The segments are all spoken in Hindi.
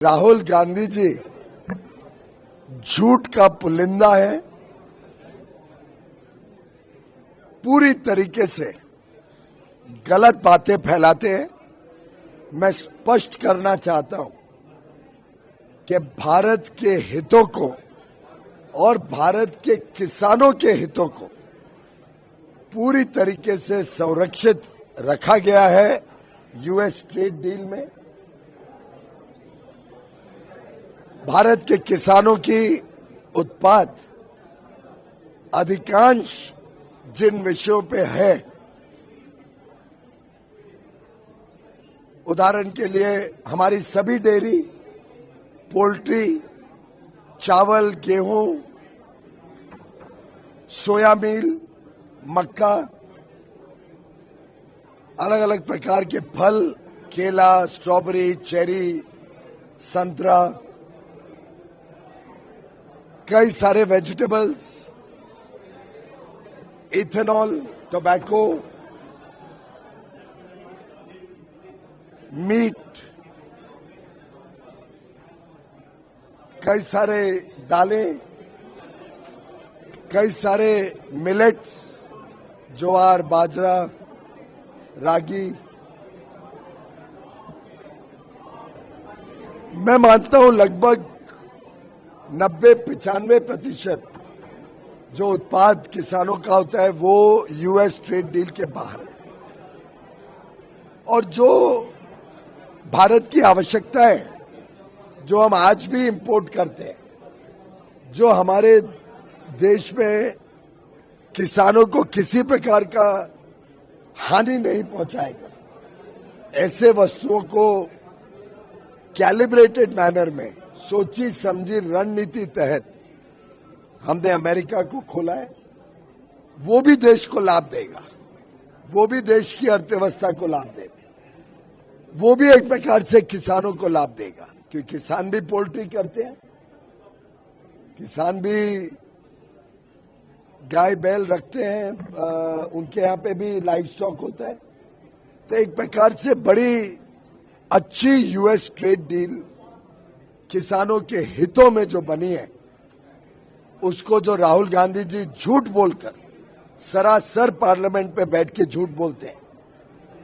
राहुल गांधी जी झूठ का पुलिंदा है। पूरी तरीके से गलत बातें फैलाते हैं। मैं स्पष्ट करना चाहता हूं कि भारत के हितों को और भारत के किसानों के हितों को पूरी तरीके से संरक्षित रखा गया है यूएस ट्रेड डील में। भारत के किसानों की उत्पाद अधिकांश जिन विषयों पे है, उदाहरण के लिए हमारी सभी डेयरी, पोल्ट्री, चावल, गेहूं, सोया मील, मक्का, अलग अलग प्रकार के फल, केला, स्ट्रॉबेरी, चेरी, संतरा, कई सारे वेजिटेबल्स, इथेनॉल, टोबैको, मीट, कई सारे दालें, कई सारे मिलेट्स, ज्वार, बाजरा, रागी। मैं मानता हूं लगभग 90-95% जो उत्पाद किसानों का होता है वो यूएस ट्रेड डील के बाहर है। और जो भारत की आवश्यकता है, जो हम आज भी इंपोर्ट करते हैं, जो हमारे देश में किसानों को किसी प्रकार का हानि नहीं पहुंचाएगा, ऐसे वस्तुओं को कैलिब्रेटेड मैनर में सोची समझी रणनीति तहत हमने अमेरिका को खोला है। वो भी देश को लाभ देगा, वो भी देश की अर्थव्यवस्था को लाभ देगा, वो भी एक प्रकार से किसानों को लाभ देगा, क्योंकि किसान भी पोल्ट्री करते हैं, किसान भी गाय बैल रखते हैं, उनके यहाँ पे भी लाइव स्टॉक होता है। तो एक प्रकार से बड़ी अच्छी यूएस ट्रेड डील किसानों के हितों में जो बनी है, उसको जो राहुल गांधी जी झूठ बोलकर सरासर पार्लियामेंट पे बैठ के झूठ बोलते हैं,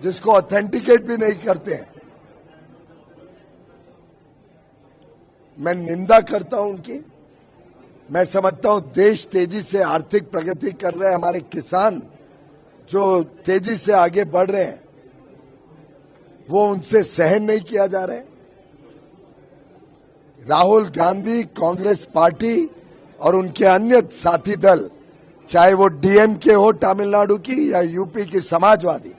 जिसको ऑथेंटिकेट भी नहीं करते हैं, मैं निंदा करता हूं उनकी। मैं समझता हूं देश तेजी से आर्थिक प्रगति कर रहे हैं, हमारे किसान जो तेजी से आगे बढ़ रहे हैं, वो उनसे सहन नहीं किया जा रहा है। राहुल गांधी, कांग्रेस पार्टी और उनके अन्य साथी दल, चाहे वो डीएमके हो तमिलनाडु की या यूपी की समाजवादी,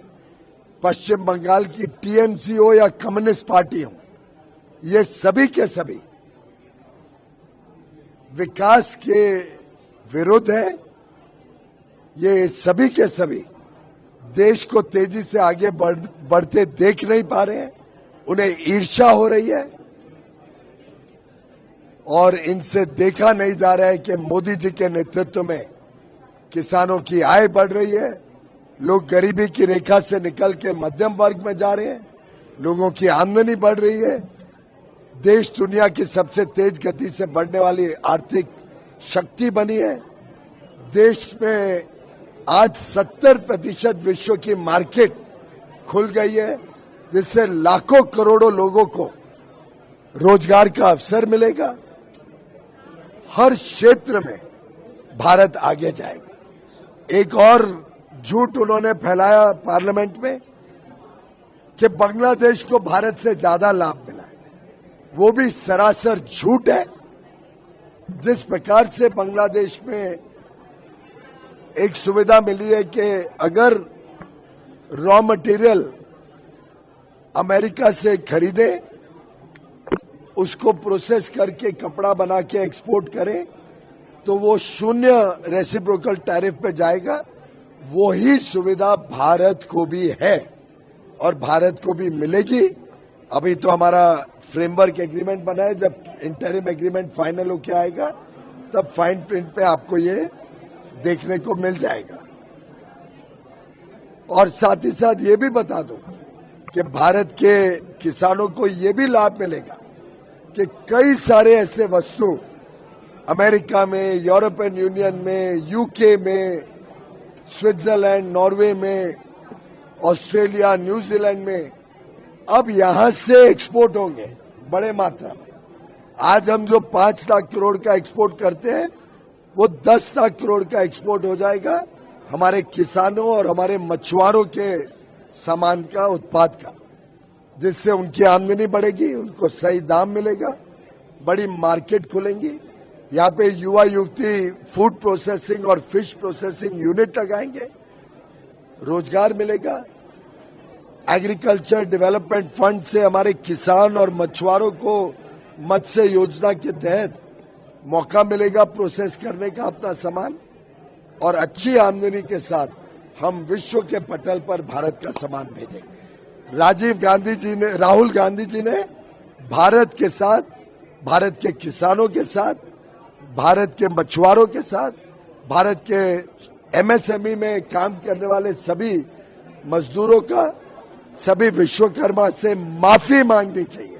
पश्चिम बंगाल की टीएमसी हो या कम्युनिस्ट पार्टी हो, ये सभी के सभी विकास के विरुद्ध है। ये सभी के सभी देश को तेजी से आगे बढ़ते देख नहीं पा रहे हैं, उन्हें ईर्ष्या हो रही है और इनसे देखा नहीं जा रहा है कि मोदी जी के नेतृत्व में किसानों की आय बढ़ रही है, लोग गरीबी की रेखा से निकल के मध्यम वर्ग में जा रहे हैं, लोगों की आमदनी बढ़ रही है, देश दुनिया की सबसे तेज गति से बढ़ने वाली आर्थिक शक्ति बनी है। देश में आज 70% विश्व की मार्केट खुल गई है, जिससे लाखों करोड़ों लोगों को रोजगार का अवसर मिलेगा। हर क्षेत्र में भारत आगे जाएगा। एक और झूठ उन्होंने फैलाया पार्लियामेंट में कि बांग्लादेश को भारत से ज्यादा लाभ मिला है। वो भी सरासर झूठ है। जिस प्रकार से बांग्लादेश में एक सुविधा मिली है कि अगर रॉ मटेरियल अमेरिका से खरीदे, उसको प्रोसेस करके कपड़ा बना के एक्सपोर्ट करें, तो वो 0 रेसिप्रोकल टैरिफ पे जाएगा। वो ही सुविधा भारत को भी है और भारत को भी मिलेगी। अभी तो हमारा फ्रेमवर्क एग्रीमेंट बना है, जब इंटरिम एग्रीमेंट फाइनल होके आएगा तब फाइन प्रिंट पे आपको ये देखने को मिल जाएगा। और साथ ही साथ ये भी बता दूं कि भारत के किसानों को ये भी लाभ मिलेगा कि कई सारे ऐसे वस्तु अमेरिका में, यूरोपियन यूनियन में, यूके में, स्विट्जरलैंड, नॉर्वे में, ऑस्ट्रेलिया, न्यूजीलैंड में अब यहां से एक्सपोर्ट होंगे बड़े मात्रा में। आज हम जो 5 लाख करोड़ का एक्सपोर्ट करते हैं वो 10 लाख करोड़ का एक्सपोर्ट हो जाएगा हमारे किसानों और हमारे मछुआरों के सामान का, उत्पाद का, जिससे उनकी आमदनी बढ़ेगी, उनको सही दाम मिलेगा, बड़ी मार्केट खुलेंगी। यहाँ पे युवा युवती फूड प्रोसेसिंग और फिश प्रोसेसिंग यूनिट लगाएंगे, रोजगार मिलेगा। एग्रीकल्चर डेवलपमेंट फंड से हमारे किसान और मछुआरों को मत्स्य योजना के तहत मौका मिलेगा प्रोसेस करने का अपना सामान, और अच्छी आमदनी के साथ हम विश्व के पटल पर भारत का सामान भेजेंगे। राहुल गांधी जी ने भारत के साथ, भारत के किसानों के साथ, भारत के मछुआरों के साथ, भारत के एमएसएमई में काम करने वाले सभी मजदूरों का, सभी विश्वकर्मा से माफी मांगनी चाहिए।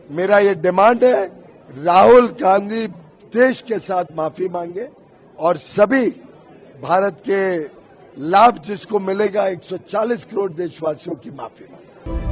मेरा ये डिमांड है, राहुल गांधी देश के साथ माफी मांगे और सभी भारत के लाभ जिसको मिलेगा 140 करोड़ देशवासियों की माफी मांगे।